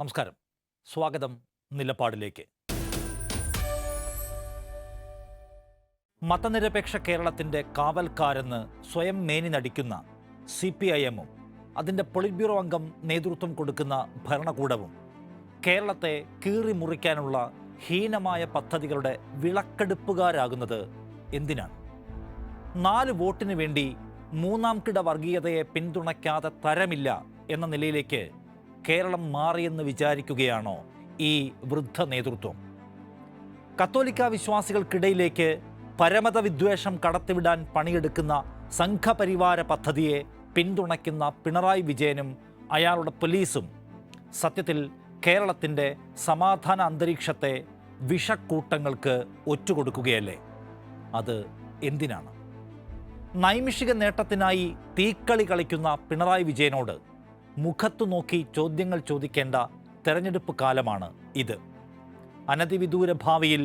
നമസ്കാരം, സ്വാഗതം നിലപാടിലേക്ക്. മതനിരപേക്ഷ കേരളത്തിൻ്റെ കാവൽക്കാരെന്ന് സ്വയം മേനി നടിക്കുന്ന CPIM-ഉം അതിൻ്റെ പൊളിറ്റ് ബ്യൂറോ അംഗം നേതൃത്വം കൊടുക്കുന്ന ഭരണകൂടവും കേരളത്തെ കീറി മുറിക്കാനുള്ള ഹീനമായ പദ്ധതികളുടെ വിളക്കെടുപ്പുകാരാകുന്നത് എന്തിനാണ്? 4 വോട്ടിന് വേണ്ടി മൂന്നാം കിട വർഗീയതയെ പിന്തുണയ്ക്കാതെ തരമില്ല എന്ന നിലയിലേക്ക് കേരളം മാറിയെന്ന് വിചാരിക്കുകയാണോ ഈ വൃദ്ധ നേതൃത്വം? കത്തോലിക്ക വിശ്വാസികൾക്കിടയിലേക്ക് പരമത വിദ്വേഷം കടത്തിവിടാൻ പണിയെടുക്കുന്ന സംഘപരിവാര പദ്ധതിയെ പിന്തുണയ്ക്കുന്ന പിണറായി വിജയനും അയാളുടെ പോലീസും സത്യത്തിൽ കേരളത്തിൻ്റെ സമാധാന അന്തരീക്ഷത്തെ വിഷക്കൂട്ടങ്ങൾക്ക് ഒറ്റുകൊടുക്കുകയല്ലേ? അത് എന്തിനാണ്? നൈമിഷിക നേട്ടത്തിനായി തീക്കളി കളിക്കുന്ന പിണറായി വിജയനോട് മുഖത്തു നോക്കി ചോദ്യങ്ങൾ ചോദിക്കേണ്ട തെരഞ്ഞെടുപ്പ് കാലമാണ് ഇത്. അനധിവിദൂര ഭാവിയിൽ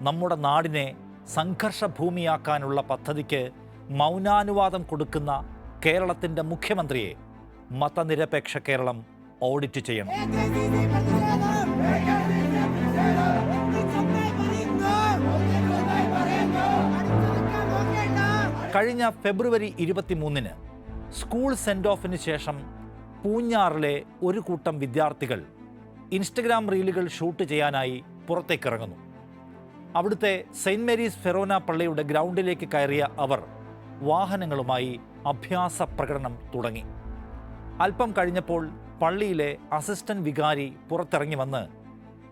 നമ്മുടെ നാടിനെ സംഘർഷഭൂമിയാക്കാനുള്ള പദ്ധതിക്ക് മൗനാനുവാദം കൊടുക്കുന്ന കേരളത്തിൻ്റെ മുഖ്യമന്ത്രിയെ മതനിരപേക്ഷ കേരളം ഓഡിറ്റ് ചെയ്യണം. കഴിഞ്ഞ ഫെബ്രുവരി 23-ന് സ്കൂൾ സെൻഡ് ഓഫിന് ശേഷം പൂഞ്ഞാറിലെ ഒരു കൂട്ടം വിദ്യാർത്ഥികൾ ഇൻസ്റ്റഗ്രാം റീലുകൾ ഷൂട്ട് ചെയ്യാനായി പുറത്തേക്കിറങ്ങുന്നു. അവിടുത്തെ സെയിൻറ്റ് മേരീസ് ഫെറോന പള്ളിയുടെ ഗ്രൗണ്ടിലേക്ക് കയറിയ അവർ വാഹനങ്ങളുമായി അഭ്യാസ പ്രകടനം തുടങ്ങി. അല്പം കഴിഞ്ഞപ്പോൾ പള്ളിയിലെ അസിസ്റ്റന്റ് വികാരി പുറത്തിറങ്ങി വന്ന്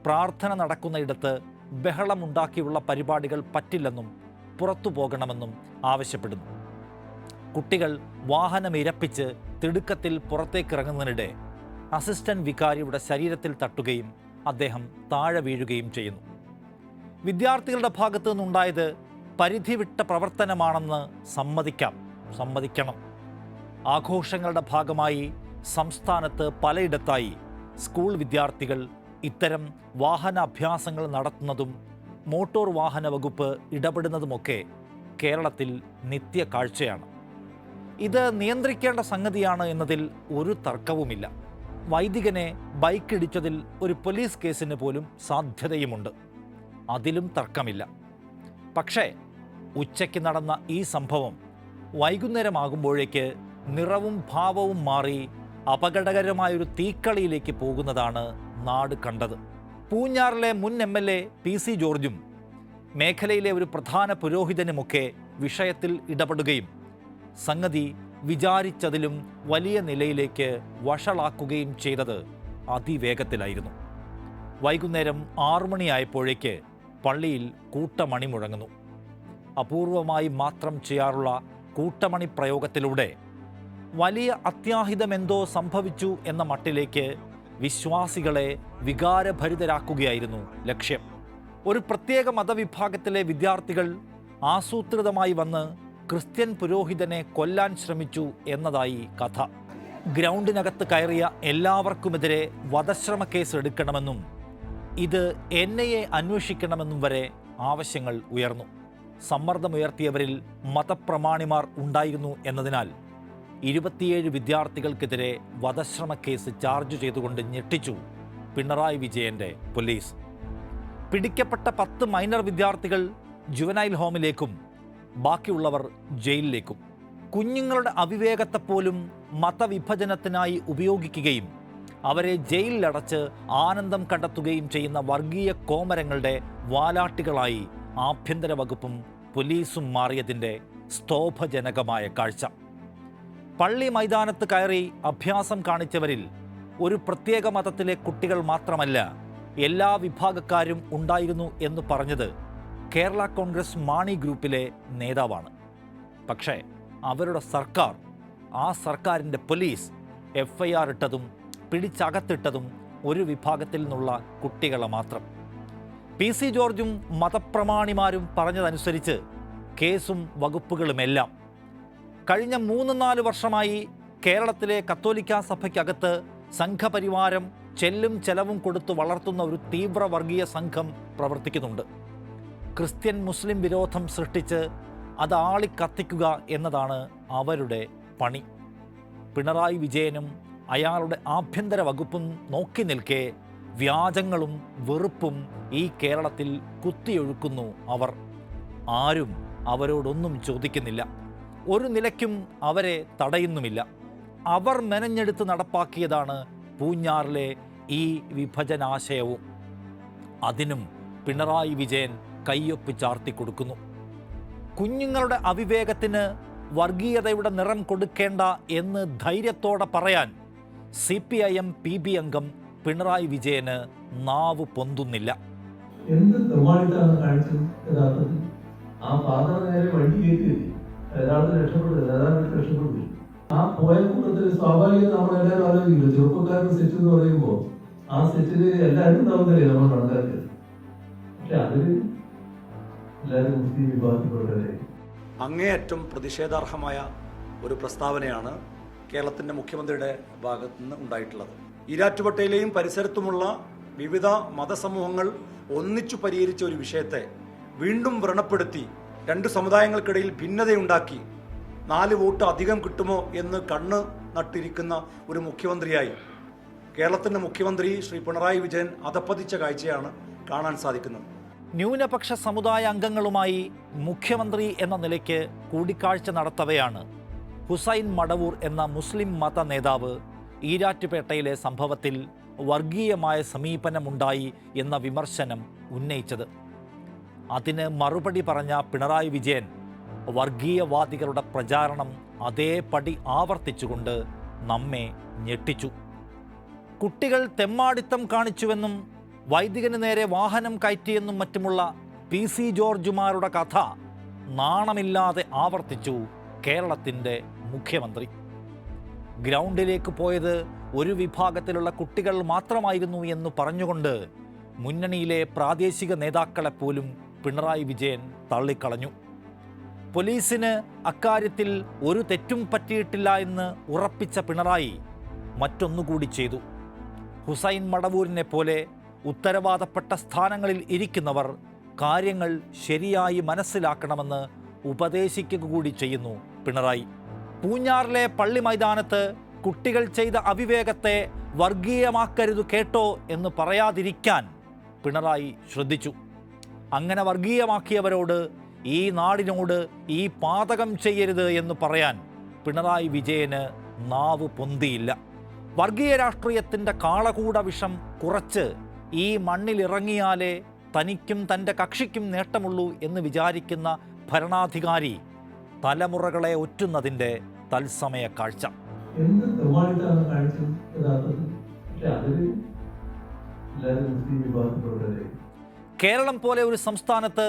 പ്രാർത്ഥന നടക്കുന്നയിടത്ത് ബഹളമുണ്ടാക്കിയുള്ള പരിപാടികൾ പറ്റില്ലെന്നും പുറത്തു പോകണമെന്നും ആവശ്യപ്പെടുന്നു. കുട്ടികൾ വാഹനമിരപ്പിച്ച് തിടുക്കത്തിൽ പുറത്തേക്കിറങ്ങുന്നതിനിടെ അസിസ്റ്റന്റ് വികാരിയുടെ ശരീരത്തിൽ തട്ടുകയും അദ്ദേഹം താഴെ വീഴുകയും ചെയ്യുന്നു. വിദ്യാർത്ഥികളുടെ ഭാഗത്തു നിന്നുണ്ടായത് പരിധി വിട്ട പ്രവർത്തനമാണെന്ന് സമ്മതിക്കണം. ആഘോഷങ്ങളുടെ ഭാഗമായി സംസ്ഥാനത്ത് പലയിടത്തായി സ്കൂൾ വിദ്യാർത്ഥികൾ ഇത്തരം വാഹന അഭ്യാസങ്ങൾ നടത്തുന്നതും മോട്ടോർ വാഹന വകുപ്പ് ഇടപെടുന്നതുമൊക്കെ കേരളത്തിൽ നിത്യ കാഴ്ചയാണ്. ഇത് നിയന്ത്രിക്കേണ്ട സംഗതിയാണ് എന്നതിൽ ഒരു തർക്കവുമില്ല. വൈദികനെ ബൈക്കിടിച്ചതിൽ ഒരു പോലീസ് കേസിന് പോലും സാധ്യതയുമുണ്ട്. അതിലും തർക്കമില്ല. പക്ഷേ ഉച്ചയ്ക്ക് നടന്ന ഈ സംഭവം വൈകുന്നേരമാകുമ്പോഴേക്ക് നിറവും ഭാവവും മാറി അപകടകരമായൊരു തീക്കളിയിലേക്ക് പോകുന്നതാണ് നാട് കണ്ടത്. പൂഞ്ഞാറിലെ മുൻ MLA PC ജോർജും മേഖലയിലെ ഒരു പ്രധാന പുരോഹിതനുമൊക്കെ വിഷയത്തിൽ ഇടപെടുകയും സംഗതി വിചാരിച്ചതിലും വലിയ നിലയിലേക്ക് വഷളാക്കുകയും ചെയ്തത് അതിവേഗത്തിലായിരുന്നു. വൈകുന്നേരം 6 മണിയായപ്പോഴേക്ക് പള്ളിയിൽ കൂട്ടമണി മുഴങ്ങുന്നു. അപൂർവമായി മാത്രം ചെയ്യാറുള്ള കൂട്ടമണി പ്രയോഗത്തിലൂടെ വലിയ അത്യാഹിതമെന്തോ സംഭവിച്ചു എന്ന മട്ടിലേക്ക് വിശ്വാസികളെ വികാരഭരിതരാക്കുകയായിരുന്നു ലക്ഷ്യം. ഒരു പ്രത്യേക മതവിഭാഗത്തിലെ വിദ്യാർത്ഥികൾ ആസൂത്രിതമായി വന്ന് ക്രിസ്ത്യൻ പുരോഹിതനെ കൊല്ലാൻ ശ്രമിച്ചു എന്നതായി കഥ. ഗ്രൗണ്ടിനകത്ത് കയറിയ എല്ലാവർക്കുമെതിരെ വധശ്രമ കേസ് എടുക്കണമെന്നും ഇത് NIA അന്വേഷിക്കണമെന്നും വരെ ആവശ്യങ്ങൾ ഉയർന്നു. സമ്മർദ്ദമുയർത്തിയവരിൽ മതപ്രമാണിമാർ ഉണ്ടായിരുന്നു എന്നതിനാൽ 27 വിദ്യാർത്ഥികൾക്കെതിരെ വധശ്രമ കേസ് ചാർജ് ചെയ്തുകൊണ്ട് ഞെട്ടിച്ചു പിണറായി വിജയൻ്റെ പോലീസ്. പിടിക്കപ്പെട്ട 10 മൈനർ വിദ്യാർത്ഥികൾ ജുവനൈൽ ഹോമിലേക്കും ബാക്കിയുള്ളവർ ജയിലിലേക്കും. കുഞ്ഞുങ്ങളുടെ അവിവേകത്തെപ്പോലും മതവിഭജനത്തിനായി ഉപയോഗിക്കുകയും അവരെ ജയിലിലടച്ച് ആനന്ദം കണ്ടെത്തുകയും ചെയ്യുന്ന വർഗീയ കോമരങ്ങളുടെ വാലാട്ടികളായി ആഭ്യന്തര വകുപ്പും പോലീസും മാറിയതിൻ്റെ സ്തോഭജനകമായ കാഴ്ച. പള്ളി മൈതാനത്ത് കയറി അഭ്യാസം കാണിച്ചവരിൽ ഒരു പ്രത്യേക മതത്തിലെ കുട്ടികൾ മാത്രമല്ല, എല്ലാ വിഭാഗക്കാരും ഉണ്ടായിരുന്നു എന്ന് പറഞ്ഞത് കേരള കോൺഗ്രസ് മാണി ഗ്രൂപ്പിലെ നേതാവാണ്. പക്ഷേ അവരുടെ സർക്കാർ, ആ സർക്കാരിൻ്റെ പോലീസ് FIR ഇട്ടതും പിടിച്ചകത്തിട്ടതും ഒരു വിഭാഗത്തിൽ നിന്നുള്ള കുട്ടികളെ മാത്രം. PC ജോർജും മതപ്രമാണിമാരും പറഞ്ഞതനുസരിച്ച് കേസും വകുപ്പുകളുമെല്ലാം. കഴിഞ്ഞ 3-4 വർഷമായി കേരളത്തിലെ കത്തോലിക്ക സഭയ്ക്കകത്ത് സംഘപരിവാരം ചെല്ലും ചെലവും കൊടുത്തു വളർത്തുന്ന ഒരു തീവ്ര വർഗീയ സംഘം പ്രവർത്തിക്കുന്നുണ്ട്. ക്രിസ്ത്യൻ മുസ്ലിം വിരോധം സൃഷ്ടിച്ച് അത് ആളിക്കത്തിക്കുക എന്നതാണ് അവരുടെ പണി. പിണറായി വിജയനും അയാളുടെ ആഭ്യന്തര വകുപ്പും നോക്കി നിൽക്കെ വ്യാജങ്ങളും വെറുപ്പും ഈ കേരളത്തിൽ കുത്തിയൊഴുക്കുന്നു അവർ. ആരും അവരോടൊന്നും ചോദിക്കുന്നില്ല, ഒരു നിലയ്ക്കും അവരെ തടയുന്നുമില്ല. അവർ മെനഞ്ഞെടുത്ത് നടപ്പാക്കിയതാണ് പൂഞ്ഞാറിലെ ഈ വിഭജനാശയവും. അതിനും പിണറായി വിജയൻ കയ്യൊപ്പ് ചാർത്തി കൊടുക്കുന്നു. കുഞ്ഞുങ്ങളുടെ അവിവേകത്തിന് വർഗീയതയുടെ നിറം കൊടുക്കേണ്ട എന്ന് ധൈര്യത്തോടെ പറയാൻ CPIM PB അംഗം പിണറായി വിജയന് നാവ് പൊന്തുന്നില്ല. എന്ത് തെമ്മാടിത്താണ് കാണിച്ചത്? യഥാർത്ഥത്തിൽ ആ പാതയുടെ നേരെ വണ്ടി കയറ്റിയില്ലേ, യഥാർത്ഥത്തിൽ രക്ഷപ്പെടുന്നില്ല. ആ പോയ കൂട്ടത്തിൽ സ്വാഭാവികം നമ്മളെല്ലാവരും ആലോചിക്കില്ല, ചെറുപ്പക്കാരുടെ സെറ്റ് എന്ന് പറയുമ്പോൾ ആ സെറ്റില് എല്ലാവരും ഉണ്ടാവുന്നല്ലേ നമ്മൾ കണക്കാക്കിയത്. പക്ഷെ അതില് എല്ലാവരും മുസ്ലിം വിഭാഗത്തിൽപ്പെട്ടവരെ. അങ്ങേയറ്റം പ്രതിഷേധാർഹമായ ഒരു പ്രസ്താവനയാണ് കേരളത്തിൻ്റെ മുഖ്യമന്ത്രിയുടെ ഭാഗത്തു നിന്ന് ഉണ്ടായിട്ടുള്ളത്. ഈരാറ്റുപേട്ടയിലെയും പരിസരത്തുമുള്ള വിവിധ മതസമൂഹങ്ങൾ ഒന്നിച്ചു പരിഹരിച്ച ഒരു വിഷയത്തെ വീണ്ടും വ്രണപ്പെടുത്തി രണ്ട് സമുദായങ്ങൾക്കിടയിൽ ഭിന്നതയുണ്ടാക്കി 4 വോട്ട് അധികം കിട്ടുമോ എന്ന് കണ്ണ് നട്ടിരിക്കുന്ന ഒരു മുഖ്യമന്ത്രിയായി കേരളത്തിൻ്റെ മുഖ്യമന്ത്രി ശ്രീ പിണറായി വിജയൻ അധപ്പതിച്ച കാഴ്ചയാണ് കാണാൻ സാധിക്കുന്നത്. ന്യൂനപക്ഷ സമുദായ അംഗങ്ങളുമായി മുഖ്യമന്ത്രി എന്ന നിലയ്ക്ക് കൂടിക്കാഴ്ച നടത്തവെയാണ് ഹുസൈൻ മടവൂർ എന്ന മുസ്ലിം മത നേതാവ് ഈരാറ്റുപേട്ടയിലെ സംഭവത്തിൽ വർഗീയമായ സമീപനമുണ്ടായി എന്ന വിമർശനം ഉന്നയിച്ചത്. അതിന് മറുപടി പറഞ്ഞ പിണറായി വിജയൻ വർഗീയവാദികളുടെ പ്രചാരണം അതേപടി ആവർത്തിച്ചുകൊണ്ട് നമ്മെ ഞെട്ടിച്ചു. കുട്ടികൾ തെമ്മാടിത്തം കാണിച്ചുവെന്നും വൈദികന് നേരെ വാഹനം കയറ്റിയെന്നും മറ്റുമുള്ള PC ജോർജുമാരുടെ കഥ നാണമില്ലാതെ ആവർത്തിച്ചു കേരളത്തിൻ്റെ മുഖ്യമന്ത്രി. ഗ്രൗണ്ടിലേക്ക് പോയത് ഒരു വിഭാഗത്തിലുള്ള കുട്ടികൾ മാത്രമായിരുന്നു എന്ന് പറഞ്ഞുകൊണ്ട് മുന്നണിയിലെ പ്രാദേശിക നേതാക്കളെപ്പോലും പിണറായി വിജയൻ തള്ളിക്കളഞ്ഞു. പോലീസിന് അക്കാര്യത്തിൽ ഒരു തെറ്റും പറ്റിയിട്ടില്ല എന്ന് ഉറപ്പിച്ച പിണറായി മറ്റൊന്നുകൂടി ചെയ്തു. ഹുസൈൻ മടവൂരിനെ പോലെ ഉത്തരവാദപ്പെട്ട സ്ഥാനങ്ങളിൽ ഇരിക്കുന്നവർ കാര്യങ്ങൾ ശരിയായി മനസ്സിലാക്കണമെന്ന് ഉപദേശിക്കുക കൂടി ചെയ്യുന്നു പിണറായി. പൂഞ്ഞാറിലെ പള്ളി മൈതാനത്ത് കുട്ടികൾ ചെയ്ത അവിവേകത്തെ വർഗീയമാക്കരുത് കേട്ടോ എന്ന് പറയാതിരിക്കാൻ പിണറായി ശ്രദ്ധിച്ചു. അങ്ങനെ വർഗീയമാക്കിയവരോട് ഈ നാടിനോട് ഈ പാതകം ചെയ്യരുത് എന്ന് പറയാൻ പിണറായി വിജയന് നാവ് പൊന്തിയില്ല. വർഗീയ രാഷ്ട്രീയത്തിൻ്റെ കാളകൂട വിഷം കുറച്ച് ഈ മണ്ണിലിറങ്ങിയാലേ തനിക്കും തൻ്റെ കക്ഷിക്കും നേട്ടമുള്ളൂ എന്ന് വിചാരിക്കുന്ന ഭരണാധികാരി തലമുറകളെ ഒറ്റുന്നതിൻ്റെ തത്സമയ കാഴ്ച. എന്ത് തെമ്മാടിത്താണ് കാണിച്ചത്? യഥാർത്ഥത്തിൽ പക്ഷെ അതില് എല്ലാവരും മുസ്ലിം വിഭാഗത്തിൽപ്പെട്ടവരെ. കേരളം പോലെ ഒരു സംസ്ഥാനത്ത്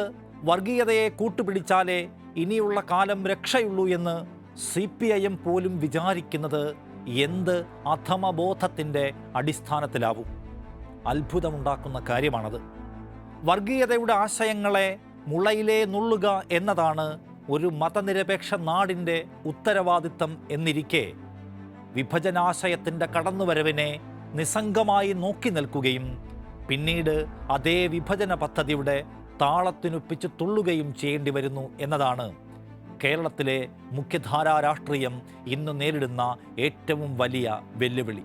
വർഗീയതയെ കൂട്ടുപിടിച്ചാലേ ഇനിയുള്ള കാലം രക്ഷയുള്ളൂ എന്ന് CPIM പോലും വിചാരിക്കുന്നത് എന്ത് അധമബോധത്തിൻ്റെ അടിസ്ഥാനത്തിലാവും? അത്ഭുതമുണ്ടാക്കുന്ന കാര്യമാണത്. വർഗീയതയുടെ ആശയങ്ങളെ മുളയിലേ നുള്ളുക എന്നതാണ് ഒരു മതനിരപേക്ഷ നാടിൻ്റെ ഉത്തരവാദിത്തം എന്നിരിക്കെ വിഭജനാശയത്തിൻ്റെ കടന്നുവരവിനെ നിസ്സംഗമായി നോക്കി നിൽക്കുകയും പിന്നീട് അതേ വിഭജന പദ്ധതിയുടെ താളത്തിനൊപ്പിച്ച് തുള്ളുകയും ചെയ്യേണ്ടി വരുന്നു എന്നതാണ് കേരളത്തിലെ മുഖ്യധാരാ രാഷ്ട്രീയം ഇന്ന് നേരിടുന്ന ഏറ്റവും വലിയ വെല്ലുവിളി.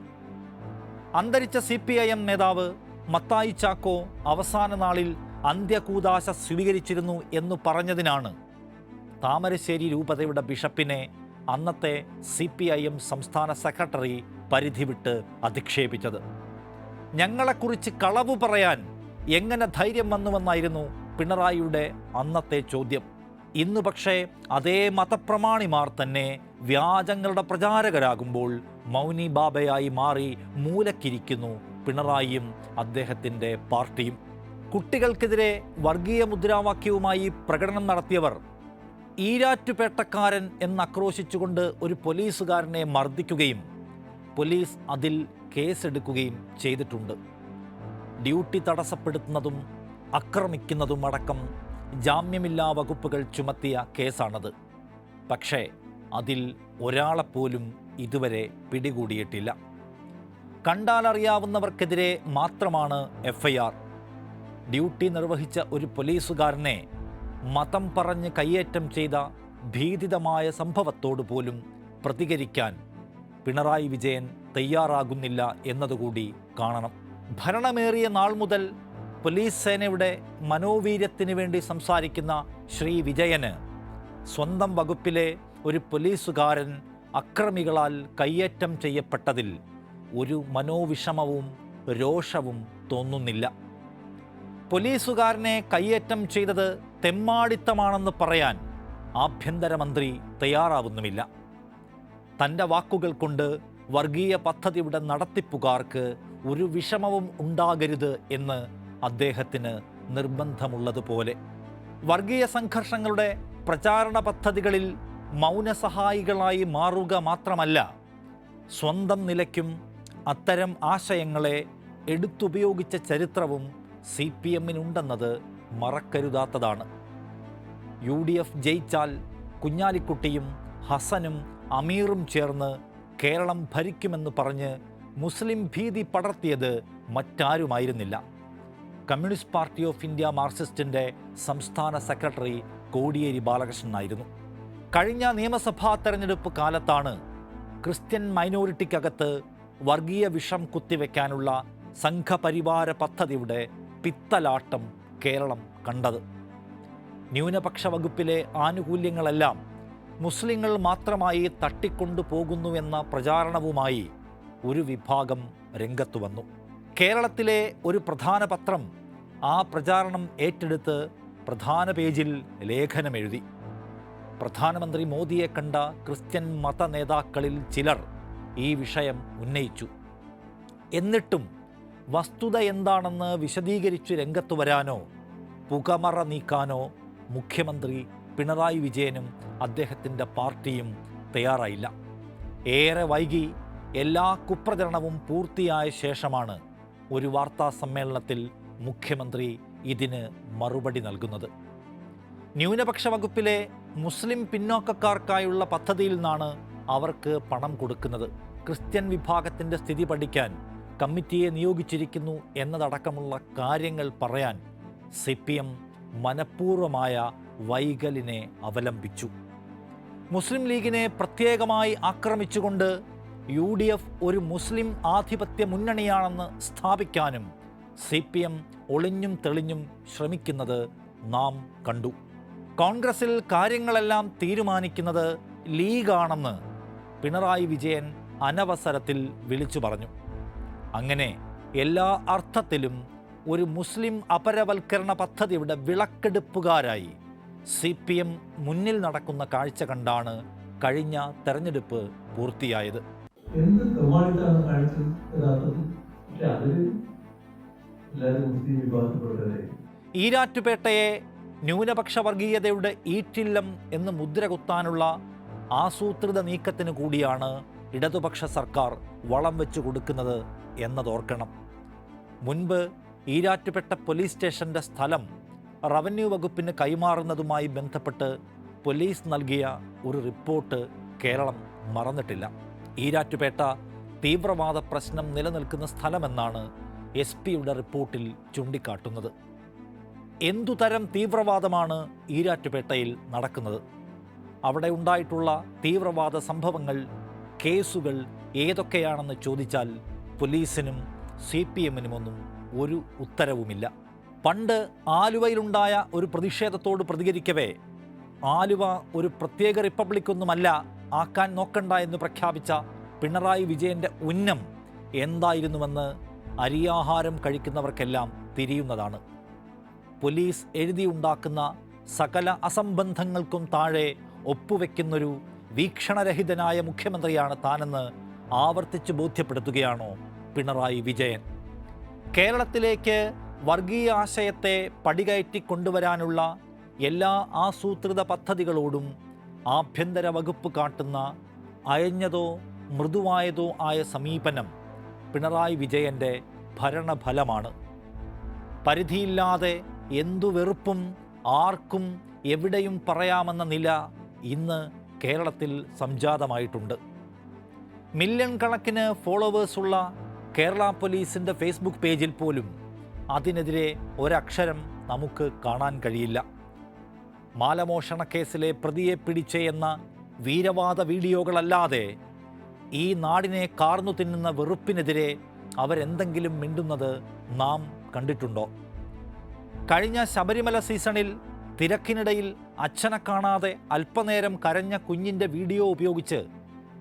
അന്തരിച്ച CPIM നേതാവ് മത്തായി ചാക്കോ അവസാന നാളിൽ അന്ത്യകൂദാശ സ്വീകരിച്ചിരുന്നു എന്ന് പറഞ്ഞതിനാണ് താമരശ്ശേരി രൂപതയുടെ ബിഷപ്പിനെ അന്നത്തെ CPIM സംസ്ഥാന സെക്രട്ടറി പരിധി വിട്ട് അധിക്ഷേപിച്ചത്. ഞങ്ങളെക്കുറിച്ച് കളവ് പറയാൻ എങ്ങനെ ധൈര്യം വന്നുവെന്നായിരുന്നു പിണറായിയുടെ അന്നത്തെ ചോദ്യം. ഇന്ന് പക്ഷേ അതേ മതപ്രമാണിമാർ തന്നെ വ്യാജങ്ങളുടെ പ്രചാരകരാകുമ്പോൾ മൗനി ബാബയായി മാറി മൂലക്കിരിക്കുന്നു പിണറായിയും അദ്ദേഹത്തിൻ്റെ പാർട്ടിയും. കുട്ടികൾക്കെതിരെ വർഗീയ മുദ്രാവാക്യവുമായി പ്രകടനം നടത്തിയവർ ഈരാറ്റുപേട്ടക്കാരൻ എന്നാക്രോശിച്ചുകൊണ്ട് ഒരു പോലീസുകാരനെ മർദ്ദിക്കുകയും പോലീസ് അതിൽ കേസെടുക്കുകയും ചെയ്തിട്ടുണ്ട്. ഡ്യൂട്ടി തടസ്സപ്പെടുത്തുന്നതും ആക്രമിക്കുന്നതും അടക്കം ജാമ്യമില്ലാ വകുപ്പുകൾ ചുമത്തിയ കേസാണത്. പക്ഷേ അതിൽ ഒരാളെപ്പോലും ഇതുവരെ പിടികൂടിയിട്ടില്ല. കണ്ടാലറിയാവുന്നവർക്കെതിരെ മാത്രമാണ് FIR. ഡ്യൂട്ടി നിർവഹിച്ച ഒരു പോലീസുകാരനെ മതം പറഞ്ഞ് കയ്യേറ്റം ചെയ്ത ഭീതിതമായ സംഭവത്തോട് പോലും പ്രതികരിക്കാൻ പിണറായി വിജയൻ തയ്യാറാകുന്നില്ല എന്നതുകൂടി കാണണം. ഭരണമേറിയ നാൾ മുതൽ പോലീസ് സേനയുടെ മനോവീര്യത്തിന് വേണ്ടി സംസാരിക്കുന്ന ശ്രീ വിജയന് സ്വന്തം വകുപ്പിലെ ഒരു പോലീസുകാരൻ അക്രമികളാൽ കയ്യേറ്റം ചെയ്യപ്പെട്ടതിൽ ഒരു മനോവിഷമവും രോഷവും തോന്നുന്നില്ല. പോലീസുകാരനെ കയ്യേറ്റം ചെയ്തത് തെമ്മാടിത്തമാണെന്ന് പറയാൻ ആഭ്യന്തരമന്ത്രി തയ്യാറാവുന്നുമില്ല. തൻ്റെ വാക്കുകൾ കൊണ്ട് വർഗീയ പദ്ധതിയുടെ നടത്തിപ്പുകാർക്ക് ഒരു വിഷമവും ഉണ്ടാകരുത് എന്ന് അദ്ദേഹത്തിന് നിർബന്ധമുള്ളതുപോലെ വർഗീയ സംഘർഷങ്ങളുടെ പ്രചാരണ പദ്ധതികളിൽ മൗനസഹായികളായി മാറുക മാത്രമല്ല, സ്വന്തം നിലയ്ക്കും അത്തരം ആശയങ്ങളെ എടുത്തുപയോഗിച്ച ചരിത്രവും CPM-നുണ്ടെന്നത് മറക്കരുതാത്തതാണ്. UDF ജയിച്ചാൽ കുഞ്ഞാലിക്കുട്ടിയും ഹസനും അമീറും ചേർന്ന് കേരളം ഭരിക്കുമെന്ന് പറഞ്ഞ് മുസ്ലിം ഭീതി പടർത്തിയത് മറ്റാരുമായിരുന്നില്ല, കമ്മ്യൂണിസ്റ്റ് പാർട്ടി ഓഫ് ഇന്ത്യ മാർക്സിസ്റ്റിൻ്റെ സംസ്ഥാന സെക്രട്ടറി കോടിയേരി ബാലകൃഷ്ണനായിരുന്നു. കഴിഞ്ഞ നിയമസഭാ തെരഞ്ഞെടുപ്പ് കാലത്താണ് ക്രിസ്ത്യൻ മൈനോറിറ്റിക്കകത്ത് വർഗീയ വിഷം കുത്തിവെക്കാനുള്ള സംഘപരിവാര പദ്ധതിയുടെ പിത്തലാട്ടം കേരളം കണ്ടത്. ന്യൂനപക്ഷ വകുപ്പിലെ ആനുകൂല്യങ്ങളെല്ലാം മുസ്ലിങ്ങൾ മാത്രമായി തട്ടിക്കൊണ്ടുപോകുന്നുവെന്ന പ്രചാരണവുമായി ഒരു വിഭാഗം രംഗത്തു വന്നു. കേരളത്തിലെ ഒരു പ്രധാന പത്രം ആ പ്രചാരണം ഏറ്റെടുത്ത് പ്രധാന പേജിൽ ലേഖനമെഴുതി. പ്രധാനമന്ത്രി മോദിയെ കണ്ട ക്രിസ്ത്യൻ മത നേതാക്കളിൽ ചിലർ ഈ വിഷയം ഉന്നയിച്ചു. എന്നിട്ടും വസ്തുത എന്താണെന്ന് വിശദീകരിച്ച് രംഗത്തു വരാനോ പുകമറ നീക്കാനോ മുഖ്യമന്ത്രി പിണറായി വിജയനും അദ്ദേഹത്തിൻ്റെ പാർട്ടിയും തയ്യാറായില്ല. ഏറെ വൈകി എല്ലാ കുപ്രചരണവും പൂർത്തിയായ ശേഷമാണ് ഒരു വാർത്താ സമ്മേളനത്തിൽ മുഖ്യമന്ത്രി ഇതിന് മറുപടി നൽകുന്നത്. ന്യൂനപക്ഷ വകുപ്പിലെ മുസ്ലിം പിന്നോക്കക്കാർക്കായുള്ള പദ്ധതിയിൽ നിന്നാണ് അവർക്ക് പണം കൊടുക്കുന്നത്. ക്രിസ്ത്യൻ വിഭാഗത്തിൻ്റെ സ്ഥിതി പഠിക്കാൻ കമ്മിറ്റിയെ നിയോഗിച്ചിരിക്കുന്നു എന്നതടക്കമുള്ള കാര്യങ്ങൾ പറയാൻ CPM മനഃപൂർവമായ വൈകലിനെ അവലംബിച്ചു. മുസ്ലിം ലീഗിനെ പ്രത്യേകമായി ആക്രമിച്ചുകൊണ്ട് UDF ഒരു മുസ്ലിം ആധിപത്യ മുന്നണിയാണെന്ന് സ്ഥാപിക്കാനും CPM ഒളിഞ്ഞും തെളിഞ്ഞും ശ്രമിക്കുന്നത് നാം കണ്ടു. കോൺഗ്രസിൽ കാര്യങ്ങളെല്ലാം തീരുമാനിക്കുന്നത് ലീഗാണെന്ന് പിണറായി വിജയൻ അനവസരത്തിൽ വിളിച്ചു പറഞ്ഞു. അങ്ങനെ എല്ലാ അർത്ഥത്തിലും ഒരു മുസ്ലിം അപരവൽക്കരണ പദ്ധതിയുടെ വിളക്കെടുപ്പുകാരായി CPM മുന്നിൽ നടക്കുന്ന കാഴ്ച കണ്ടാണ് കഴിഞ്ഞ തെരഞ്ഞെടുപ്പ് പൂർത്തിയായത്. എന്ത് തെമ്മാടിത്താണ് കാണിച്ചത് യഥാർത്ഥത്തിൽ? പക്ഷെ അതില് എല്ലാവരും മുസ്ലിം വിഭാഗത്തിൽപ്പെട്ടവരെ ഈരാറ്റുപേട്ടയെ ന്യൂനപക്ഷ വർഗീയതയുടെ ഈറ്റില്ലം എന്ന് മുദ്ര കുത്താനുള്ള ആസൂത്രിത നീക്കത്തിന് കൂടിയാണ് ഇടതുപക്ഷ സർക്കാർ വളം വെച്ചു കൊടുക്കുന്നത് എന്നതോർക്കണം. മുൻപ് ഈരാറ്റുപേട്ട പോലീസ് സ്റ്റേഷൻ്റെ സ്ഥലം റവന്യൂ വകുപ്പിന് കൈമാറുന്നതുമായി ബന്ധപ്പെട്ട് പോലീസ് നൽകിയ ഒരു റിപ്പോർട്ട് കേരളം മറന്നിട്ടില്ല. ഈരാറ്റുപേട്ട തീവ്രവാദ പ്രശ്നം നിലനിൽക്കുന്ന സ്ഥലമെന്നാണ് SP-യുടെ റിപ്പോർട്ടിൽ ചൂണ്ടിക്കാട്ടുന്നത്. എന്തുതരം തീവ്രവാദമാണ് ഈരാറ്റുപേട്ടയിൽ നടക്കുന്നത്? അവിടെ ഉണ്ടായിട്ടുള്ള തീവ്രവാദ സംഭവങ്ങൾ, കേസുകൾ ഏതൊക്കെയാണെന്ന് ചോദിച്ചാൽ പോലീസിനും CPM-നുമൊന്നും ഒരു ഉത്തരവുമില്ല. പണ്ട് ആലുവയിലുണ്ടായ ഒരു പ്രതിഷേധത്തോട് പ്രതികരിക്കവേ ആലുവ ഒരു പ്രത്യേക റിപ്പബ്ലിക്കൊന്നുമല്ല, ആക്കാൻ നോക്കണ്ട എന്ന് പ്രഖ്യാപിച്ച പിണറായി വിജയൻ്റെ ഉന്നം എന്തായിരുന്നുവെന്ന് അരിയാഹാരം കഴിക്കുന്നവർക്കെല്ലാം തിരിയുന്നതാണ്. പോലീസ് എഴുതിയുണ്ടാക്കുന്ന സകല അസംബന്ധങ്ങൾക്കും താഴെ ഒപ്പുവെക്കുന്നൊരു വീക്ഷണരഹിതനായ മുഖ്യമന്ത്രിയാണ് താനെന്ന് ആവർത്തിച്ച് ബോധ്യപ്പെടുത്തുകയാണോ പിണറായി വിജയൻ? കേരളത്തിലേക്ക് വർഗീയ ആശയത്തെ പടികയറ്റി കൊണ്ടുവരാനുള്ള എല്ലാ ആസൂത്രിത പദ്ധതികളോടും ആഭ്യന്തര വകുപ്പ് കാട്ടുന്ന അയഞ്ഞതോ മൃദുവായതോ ആയ സമീപനം പിണറായി വിജയൻ്റെ ഭരണഫലമാണ്. പരിധിയില്ലാതെ എന്തു വെറുപ്പും ആർക്കും എവിടെയും പറയാമെന്ന നില ഇന്ന് കേരളത്തിൽ സംജാതമായിട്ടുണ്ട്. മില്യൺ കണക്കിന് ഫോളോവേഴ്സുള്ള കേരള പോലീസിൻ്റെ ഫേസ്ബുക്ക് പേജിൽ പോലും അതിനെതിരെ ഒരക്ഷരം നമുക്ക് കാണാൻ കഴിയില്ല. മാലമോഷണ കേസിലെ പ്രതിയെ പിടിച്ചേ എന്ന വീരവാദ വീഡിയോകളല്ലാതെ ഈ നാടിനെ കാർന്നു തിന്നുന്ന വെറുപ്പിനെതിരെ അവരെന്തെങ്കിലും മിണ്ടുന്നത് നാം കണ്ടിട്ടുണ്ടോ? കഴിഞ്ഞ ശബരിമല സീസണിൽ തിരക്കിനിടയിൽ അച്ഛനെ കാണാതെ അല്പനേരം കരഞ്ഞ കുഞ്ഞിൻ്റെ വീഡിയോ ഉപയോഗിച്ച്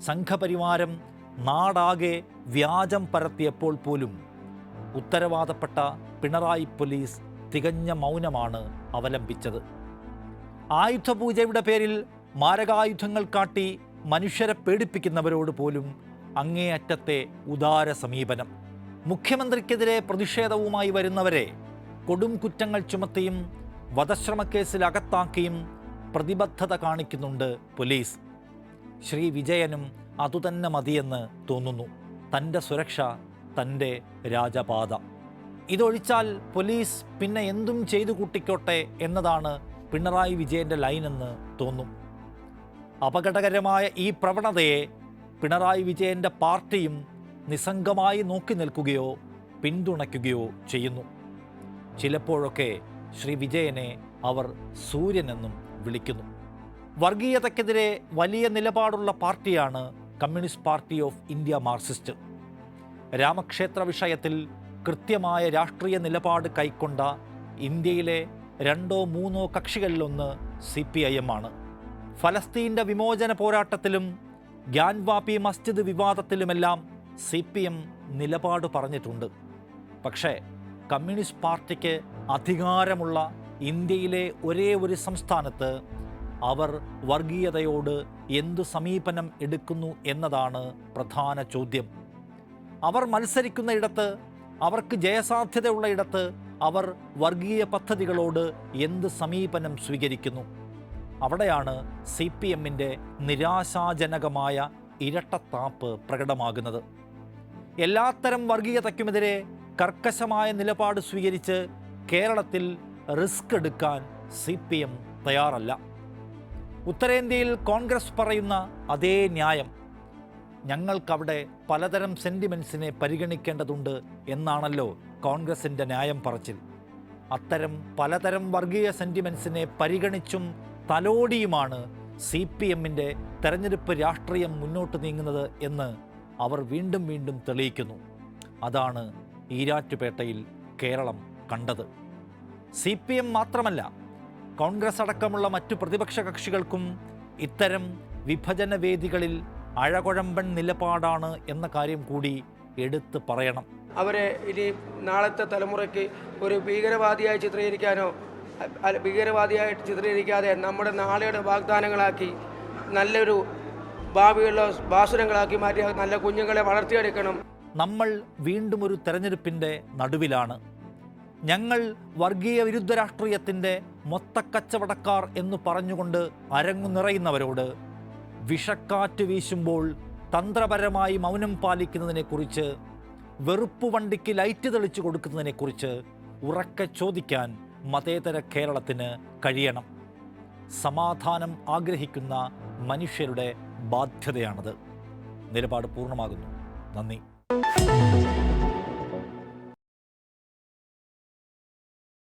സംഘപരിവാരം നാടാകെ വ്യാജം പരത്തിയപ്പോൾ പോലും ഉത്തരവാദപ്പെട്ട പിണറായി പോലീസ് തികഞ്ഞ മൗനമാണ് അവലംബിച്ചത്. ആയുധപൂജയുടെ പേരിൽ മാരകായുധങ്ങൾ കാട്ടി മനുഷ്യരെ പേടിപ്പിക്കുന്നവരോട് പോലും അങ്ങേയറ്റത്തെ ഉദാര സമീപനം. മുഖ്യമന്ത്രിക്കെതിരെ പ്രതിഷേധവുമായി വരുന്നവരെ കൊടും കുറ്റങ്ങൾ ചുമത്തിയും വധശ്രമക്കേസിൽ അകത്താക്കിയും പ്രതിബദ്ധത കാണിക്കുന്നുണ്ട് പോലീസ്. ശ്രീ വിജയനും അതുതന്നെ മതിയെന്ന് തോന്നുന്നു. തൻ്റെ സുരക്ഷ, തൻ്റെ രാജപാത. ഇതൊഴിച്ചാൽ പോലീസ് പിന്നെ എന്തും ചെയ്തു കൂട്ടിക്കോട്ടെ എന്നതാണ് പിണറായി വിജയൻ്റെ ലൈനെന്ന് തോന്നും. അപകടകരമായ ഈ പ്രവണതയെ പിണറായി വിജയൻ്റെ പാർട്ടിയും നിസ്സംഗമായി നോക്കി നിൽക്കുകയോ പിന്തുണയ്ക്കുകയോ ചെയ്യുന്നു. ചിലപ്പോഴൊക്കെ ശ്രീ വിജയനെ അവർ സൂര്യനെന്നും വിളിക്കുന്നു. വർഗീയതയ്ക്കെതിരെ വലിയ നിലപാടുള്ള പാർട്ടിയാണ് communist party of India Marxist. രാമക്ഷേത്ര വിഷയത്തിൽ കൃത്യമായ രാഷ്ട്രീയ നിലപാട് കൈക്കൊണ്ട ഇന്ത്യയിലെ 2-3 കക്ഷികളിലൊന്ന് CPIM ആണ്. ഫലസ്തീൻ്റെ വിമോചന പോരാട്ടത്തിലും ഗ്യാൻവാപ്പി മസ്ജിദ് വിവാദത്തിലുമെല്ലാം CPM നിലപാട് പറഞ്ഞിട്ടുണ്ട്. പക്ഷേ കമ്മ്യൂണിസ്റ്റ് പാർട്ടിക്ക് അധികാരമുള്ള ഇന്ത്യയിലെ ഒരേ ഒരു സംസ്ഥാനത്ത് അവർ വർഗീയതയോട് എന്തു സമീപനം എടുക്കുന്നു എന്നതാണ് പ്രധാന ചോദ്യം. അവർ മത്സരിക്കുന്ന ഇടത്ത്, അവർക്ക് ജയസാധ്യതയുള്ള ഇടത്ത് അവർ വർഗീയ പദ്ധതികളോട് എന്ത് സമീപനം സ്വീകരിക്കുന്നു? അവിടെയാണ് CPMൻ്റെ നിരാശാജനകമായ ഇരട്ടത്താപ്പ് പ്രകടമാകുന്നത്. എല്ലാത്തരം വർഗീയതയ്ക്കുമെതിരെ കർക്കശമായ നിലപാട് സ്വീകരിച്ച് കേരളത്തിൽ റിസ്ക് എടുക്കാൻ CPM തയ്യാറല്ല. ഉത്തരേന്ത്യയിൽ കോൺഗ്രസ് പറയുന്ന അതേ ന്യായം, ഞങ്ങൾക്കവിടെ പലതരം സെൻറ്റിമെൻസിനെ പരിഗണിക്കേണ്ടതുണ്ട് എന്നാണല്ലോ കോൺഗ്രസിൻ്റെ ന്യായം പറച്ചിൽ. അത്തരം പലതരം വർഗീയ സെൻറ്റിമെൻസിനെ പരിഗണിച്ചും തലോടിയുമാണ് CPMൻ്റെ തെരഞ്ഞെടുപ്പ് രാഷ്ട്രീയം മുന്നോട്ട് നീങ്ങുന്നത് എന്ന് അവർ വീണ്ടും വീണ്ടും തെളിയിക്കുന്നു. അതാണ് ഈരാറ്റുപേട്ടയിൽ കേരളം കണ്ടത്. CPM മാത്രമല്ല, കോൺഗ്രസ് അടക്കമുള്ള മറ്റു പ്രതിപക്ഷ കക്ഷികൾക്കും ഇത്തരം വിഭജന വേദികളിൽ അഴകുഴമ്പൻ നിലപാടാണ് എന്ന കാര്യം കൂടി എടുത്തു പറയണം. അവരെ ഇനി നാളത്തെ തലമുറയ്ക്ക് ഒരു ഭീകരവാദിയായി ചിത്രീകരിക്കാനോ ഭീകരവാദിയായി ചിത്രീകരിക്കാതെ നമ്മുടെ നാളെയുടെ വാഗ്ദാനങ്ങളാക്കി നല്ലൊരു ഭാവിയുള്ള ഭാസുരങ്ങളാക്കി മാറ്റി നല്ല കുഞ്ഞുങ്ങളെ വളർത്തിയെടുക്കണം. നമ്മൾ വീണ്ടും ഒരു തെരഞ്ഞെടുപ്പിൻ്റെ നടുവിലാണ്. ഞങ്ങൾ വർഗീയ വിരുദ്ധ രാഷ്ട്രീയത്തിൻ്റെ മൊത്തക്കച്ചവടക്കാർ എന്ന് പറഞ്ഞുകൊണ്ട് അരങ്ങു നിറയുന്നവരോട് വിഷക്കാറ്റ് വീശുമ്പോൾ തന്ത്രപരമായി മൗനം പാലിക്കുന്നതിനെക്കുറിച്ച്, വെറുപ്പ് വണ്ടിക്ക് ലൈറ്റ് തെളിച്ചു കൊടുക്കുന്നതിനെക്കുറിച്ച് ഉറക്കെ ചോദിക്കാൻ മതേതര കേരളത്തിന് കഴിയണം. സമാധാനം ആഗ്രഹിക്കുന്ന മനുഷ്യരുടെ ബാധ്യതയാണത്. നിലപാട് പൂർണ്ണമാകുന്നു. നന്ദി.